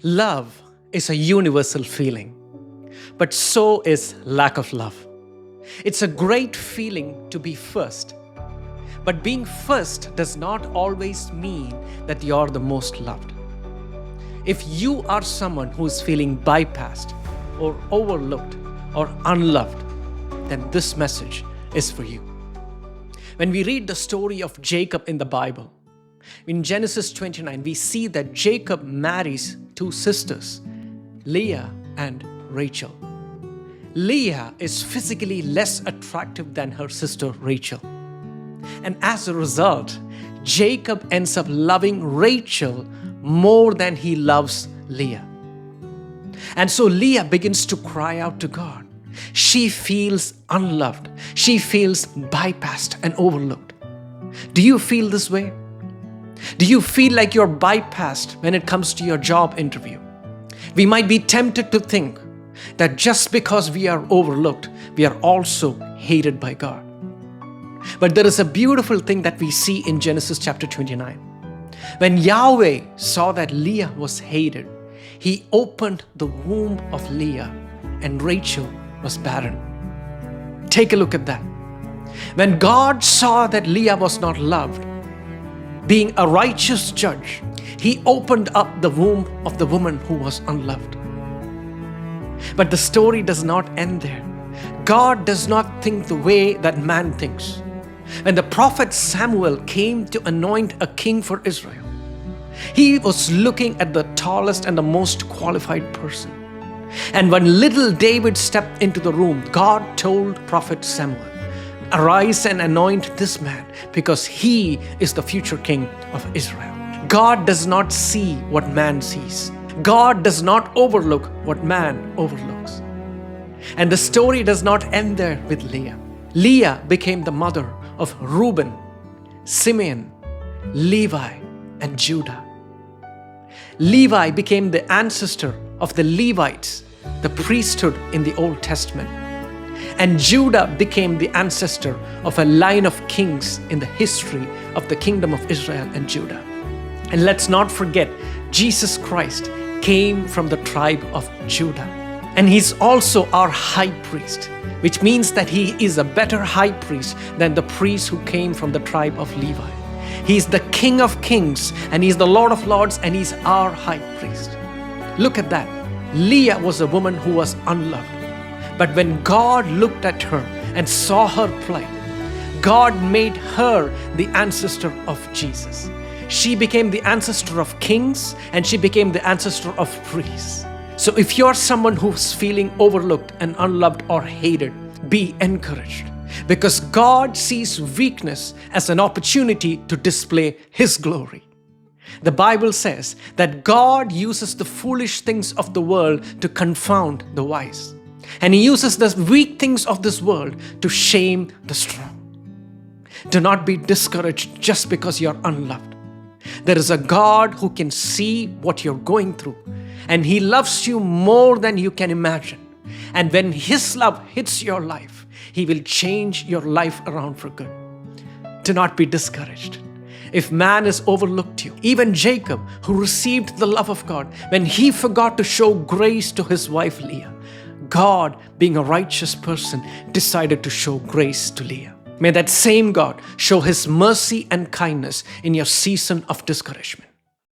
Love is a universal feeling, but so is lack of love. It's a great feeling to be first, but being first does not always mean that you're the most loved. If you are someone who is feeling bypassed or overlooked or unloved, then this message is for you. When we read the story of Jacob in the Bible, in Genesis 29, we see that Jacob marries two sisters, Leah and Rachel. Leah is physically less attractive than her sister Rachel. And as a result, Jacob ends up loving Rachel more than he loves Leah. And so Leah begins to cry out to God. She feels unloved. She feels bypassed and overlooked. Do you feel this way? Do you feel like you're bypassed when it comes to your job interview? We might be tempted to think that just because we are overlooked, we are also hated by God. But there is a beautiful thing that we see in Genesis chapter 29. When Yahweh saw that Leah was hated, He opened the womb of Leah and Rachel was barren. Take a look at that. When God saw that Leah was not loved, being a righteous judge, He opened up the womb of the woman who was unloved. But the story does not end there. God does not think the way that man thinks. When the prophet Samuel came to anoint a king for Israel, he was looking at the tallest and the most qualified person. And when little David stepped into the room, God told prophet Samuel, "Arise and anoint this man, because he is the future king of Israel." God does not see what man sees. God does not overlook what man overlooks. And the story does not end there with Leah. Leah became the mother of Reuben, Simeon, Levi, and Judah. Levi became the ancestor of the Levites, the priesthood in the Old Testament. And Judah became the ancestor of a line of kings in the history of the kingdom of Israel and Judah. And let's not forget, Jesus Christ came from the tribe of Judah. And He's also our high priest, which means that He is a better high priest than the priest who came from the tribe of Levi. He's the King of kings, and He's the Lord of lords, and He's our high priest. Look at that. Leah was a woman who was unloved. But when God looked at her and saw her plight, God made her the ancestor of Jesus. She became the ancestor of kings, and she became the ancestor of priests. So if you're someone who's feeling overlooked and unloved or hated, be encouraged, because God sees weakness as an opportunity to display His glory. The Bible says that God uses the foolish things of the world to confound the wise. And He uses the weak things of this world to shame the strong. Do not be discouraged just because you're unloved. There is a God who can see what you're going through, and He loves you more than you can imagine. And when His love hits your life, He will change your life around for good. Do not be discouraged. If man has overlooked you, even Jacob, who received the love of God, when he forgot to show grace to his wife Leah, God, being a righteous person, decided to show grace to Leah. May that same God show His mercy and kindness in your season of discouragement.